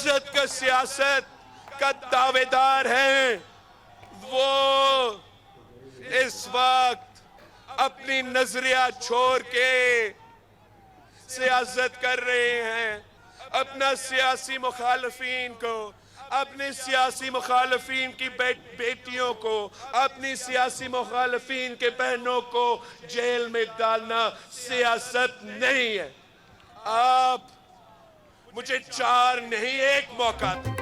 इज्जत का सियासत का दावेदार हैं, वो इस वक्त अपनी नजरिया छोड़ के सियासत कर रहे हैं। अपना सियासी मुखालफीन को, अपने सियासी मुखालफीन की बेटियों को, अपनी सियासी मुखालफीन के बहनों को जेल में डालना सियासत नहीं है। आप मुझे 4 नहीं 1 मौका दें।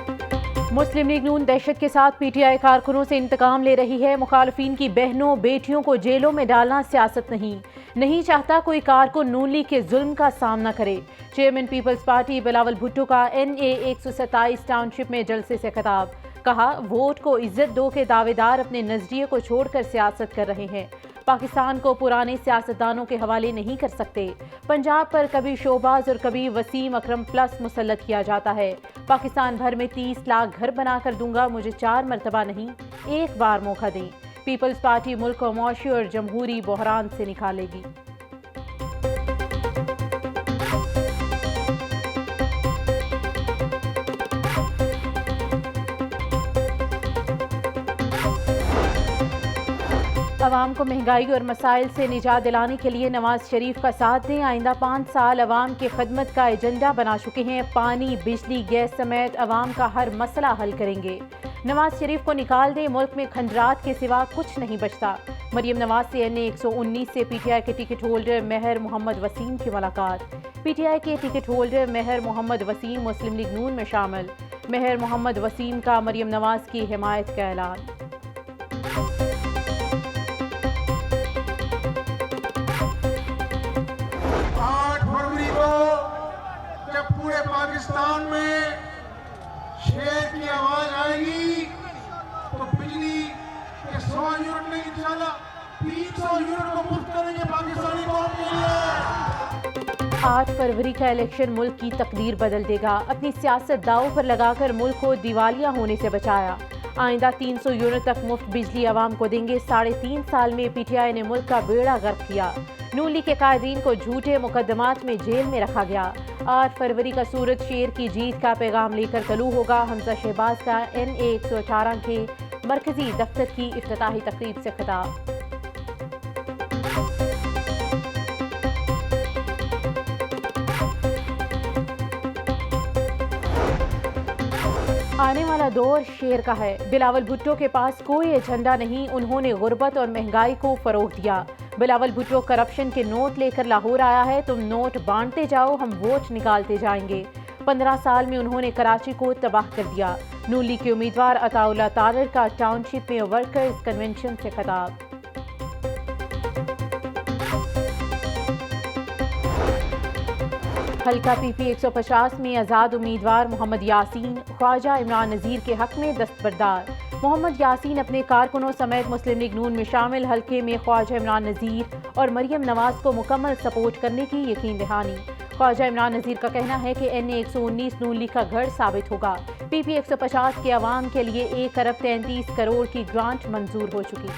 मुस्लिम लीग नून दहशत के साथ पीटीआई कारकुनों से इंतकाम ले रही है। मुखालफीन की बहनों बेटियों को जेलों में डालना सियासत नहीं चाहता कोई कारकुन नून लीग के जुल्म का सामना करे। Chairman peoples party Bilawal Bhutto का NA 127 टाउनशिप में जलसे से खिताब। कहा, वोट को इज्जत दो के दावेदार अपने नजरिए को छोड़कर सियासत कर रहे हैं। पाकिस्तान को पुराने सियासतदानों के हवाले नहीं कर सकते। पंजाब पर कभी शोबाज और कभी वसीम अकरम प्लस मुसल्लत किया जाता है। पाकिस्तान भर में 30 लाख घर बनाकर दूंगा, मुझे 4 मरतबा नहीं 1 बार मौका दें। पीपल्स पार्टी मुल्क को मौशी और जमहूरी बहरान से निकालेगी। अवाम को महंगाई और मसाइल से निजात दिलाने के लिए नवाज शरीफ का साथ दें। आइंदा 5 साल अवाम की खदमत का एजेंडा बना चुके हैं। पानी, बिजली, गैस समेत अवाम का हर मसला हल करेंगे। नवाज शरीफ को निकाल दें, मुल्क में खंडरात के सिवा कुछ नहीं बचता। मरियम नवाज से NA 119 से पीटीआई के टिकट होल्डर मेहर मोहम्मद वसीम की मुलाकात। पीटीआई के टिकट होल्डर मेहर मोहम्मद वसीम मुस्लिम लीग नून में शामिल। मेहर मोहम्मद वसीम का मरियम नवाज की हिमायत का ऐलान। 8 फरवरी को जब पूरे पाकिस्तान में शेर की आवाज आएगी तो बिजली के 100 यूनिट नहीं, इंशाल्लाह 300 यूनिट को मुफ्त करेंगे पाकिस्तानी कौम के लिए। 8 फरवरी का इलेक्शन मुल्क की तकदीर बदल देगा। अपनी सियासत दांव पर लगाकर मुल्क को दिवालिया होने से बचाया। आइंदा 300 यूनिट तक मुफ्त बिजली आवाम को देंगे। 3.5 साल में पीटीआई ने मुल्क का बेड़ा गर्क किया। नून लीग के कायदीन को झूठे मुकदमात में जेल में रखा गया। 8 फरवरी का सूरत शेर की जीत का पैगाम लेकर तलू होगा। हमजा शहबाज का NA 118 के मरकजी दफ्तर की इफ्तिताही तकरीब से खिताब। आने वाला दौर शेर का है। बिलावल भुट्टो के पास कोई एजेंडा नहीं, उन्होंने गुर्बत और महंगाई को फरोग दिया। बिलावल भुट्टो करप्शन के नोट लेकर लाहौर आया है। तुम नोट बांटते जाओ, हम वोट निकालते जाएंगे। 15 साल में उन्होंने कराची को तबाह कर दिया। नून लीग के उम्मीदवार अताउल्लाह तारर का टाउनशिप में वर्कर्स कन्वेंशन से खिताब। हल्का PP 150 में आज़ाद उम्मीदवार मोहम्मद यासीन ख्वाजा इमरान नज़ीर के हक में दस्तबरदार। मोहम्मद यासीन अपने कारकुनों समेत मुस्लिम लीग नून में शामिल हल्के में ख्वाजा इमरान नज़ीर और मरियम नवाज को मुकम्मल सपोर्ट करने की यकीन दहानी। ख्वाजा इमरान नज़ीर का कहना है कि NA 119 नून लीग का गढ़ साबित होगा। PP 150 के अवाम के लिए 1 अरब 33 करोड़ की ग्रांट मंजूर हो चुकी।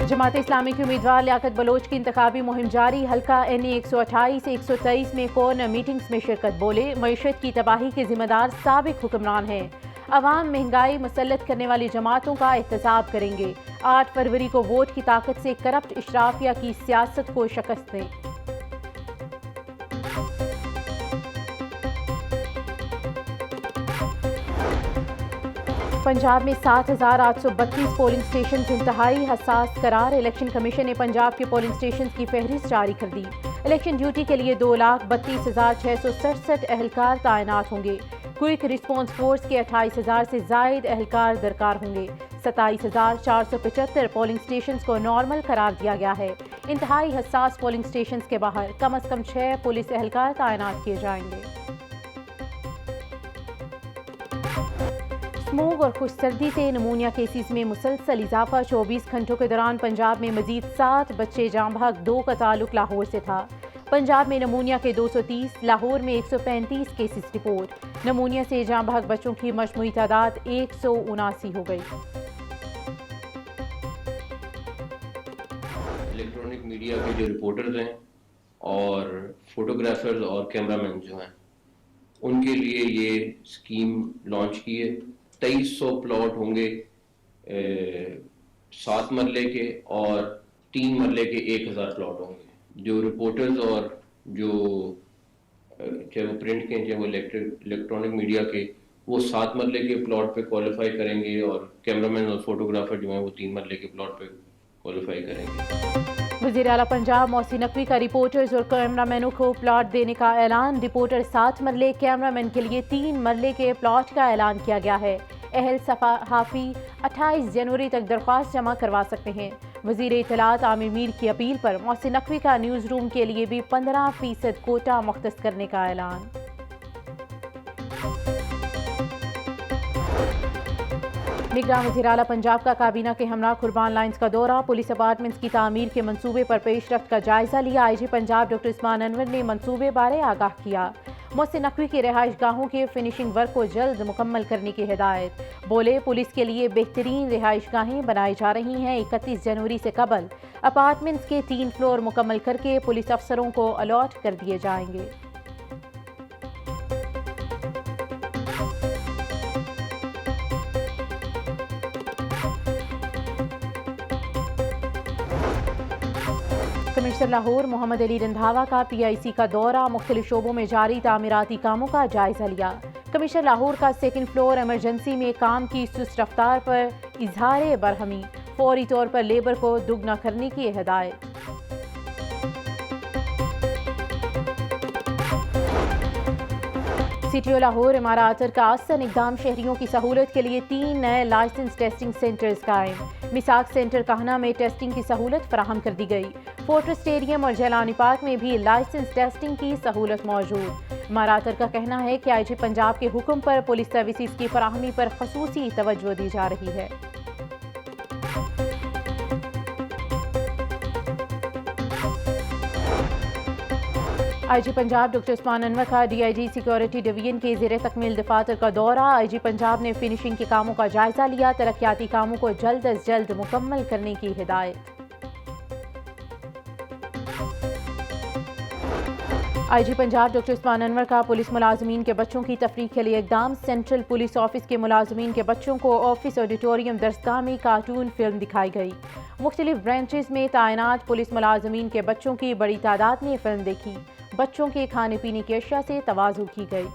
जमात इस्लामी के उम्मीदवार लियाकत बलोच की इंतखाबी मुहिम जारी। हल्का NA 128 123 में कौन मीटिंग्स में शिरकत। बोले, मईशत की तबाही के जिम्मेदार साबिक हुक्मरान हैं। अवाम महंगाई मुसल्लत करने वाली जमातों का एहतसाब करेंगे। 8 फरवरी को वोट की ताकत से करप्ट इशराफिया की सियासत को शिकस्त दें। पंजाब में 7,832 पोलिंग स्टेशन इंतहाई हसास करार। इलेक्शन कमीशन ने पंजाब के पोलिंग स्टेशन की फहरिस्त जारी कर दी। इलेक्शन ड्यूटी के लिए 2,32,667 एहलकार तैनात होंगे। क्विक रिस्पॉन्स फोर्स के 28,000 से जायद एहलकार दरकार होंगे। 27,475 पोलिंग स्टेशन को नॉर्मल करार दिया गया है। इंतहाई हसास पोलिंग स्टेशन के बाहर कम अज कम 6 पुलिस एहलकार तैनात किए जाएंगे। स्मोग और खुश सर्दी से नमूनिया केसेस में मुसलसल इजाफा। 24 घंटों के दौरान पंजाब में मजीद 7 बच्चे जाम भाग। 2 का ताल्लुक लाहौर से था। पंजाब में नमूनिया के 230, लाहौर में 135 केसेस रिपोर्ट। नमूनिया से जाम भाग बच्चों की मजमूई तादाद 179 हो गई। इलेक्ट्रॉनिक मीडिया के जो रिपोर्टर्स हैं और फोटोग्राफर्स और कैमरामैन जो हैं उनके लिए ये स्कीम लॉन्च की है। 2300 प्लॉट होंगे 7 मरले के और 3 मरले के 1000 प्लॉट होंगे। जो रिपोर्टर्स और जो चाहे वो प्रिंट के चाहे वो इलेक्ट्रॉनिक मीडिया के, वो 7 मरले के प्लॉट पे क्वालिफाई करेंगे और कैमरामैन और फोटोग्राफर जो हैं वो 3 मरले के प्लॉट पे क्वालिफाई करेंगे। वज़ीर आला पंजाब मोहसिन नकवी का रिपोर्टर्स और कैमरामैनों को प्लॉट देने का ऐलान। रिपोर्टर 7 मरले, कैमरामैन के लिए 3 मरले के प्लॉट का ऐलान किया गया है। अहल सफ़ाफी 28 जनवरी तक दरख्वास्त जमा करवा सकते हैं। वज़ीर इत्तलात आमिर मीर की अपील पर मोहसिन नकवी का न्यूज़ रूम के लिए भी 15% कोटा मुख्तस करने का ऐलान। निगरान वज़ीर आला पंजाब का काबीना के हमरा कुर्बान लाइन्स का दौरा। पुलिस अपार्टमेंट्स की तामीर के मंसूबे पर पेशरफ्त का जायजा लिया। IG पंजाब डॉक्टर उस्मान अनवर ने मंसूबे बारे आगाह किया। मोहसिन नकवी के रिहाइश गाहों के फिनिशिंग वर्क को जल्द मुकम्मल करने की हिदायत। बोले पुलिस के लिए बेहतरीन रिहाइश गाहें बनाई जा रही हैं। 31 जनवरी से कबल अपार्टमेंट्स के 3 फ्लोर मुकम्मल करके पुलिस अफसरों को अलॉट कर दिए जाएंगे। कमिश्नर लाहौर मोहम्मद अली रंधावा का PIC का दौरा। मुख्तलिफ शोबों में जारी तामीराती कामों का जायजा लिया। कमिश्नर लाहौर का 2nd फ्लोर इमरजेंसी में काम की सुस्त रफ्तार पर इजहार बरहमी। फौरी तौर पर लेबर को दुगना करने की हिदायत। CTO लाहौर इमारातर का आसन इक़दाम शहरियों की सहूलत के लिए 3 नए लाइसेंस टेस्टिंग सेंटर्स कायम। मिसाक सेंटर कहना में टेस्टिंग की सहूलत फराहम कर दी गई। फोर्ट्रेस स्टेडियम और जैलानी पार्क में भी लाइसेंस टेस्टिंग की सहूलत मौजूद। इमारातर का कहना है कि IG पंजाब के हुक्म पर पुलिस सर्विसेज की फराहमी पर खसूसी तवज्जो दी जा रही है। IG पंजाब डॉक्टर उस्मान अनवर का DIG सिक्योरिटी डिवीजन के ज़ेरे तकमील दफातर का दौरा। IG पंजाब ने फिनिशिंग के कामों का जायजा लिया। तरक्याती कामों को जल्द अज जल्द मुकम्मल करने की हिदायत। IG पंजाब डॉक्टर उस्मान अनवर का पुलिस मुलाजमीन के बच्चों की तफरीक के लिए इक़दाम। सेंट्रल पुलिस ऑफिस के मुलाजमीन के बच्चों को ऑफिस ऑडिटोरियम दरसगाह में कार्टून फिल्म दिखाई गई। मुख्तलिफ ब्रांचेस में तैनात पुलिस मुलाजमीन के बच्चों की बड़ी तादाद ने फिल्म देखी। बच्चों के खाने पीने की अशिया से तवाज़ु की गई।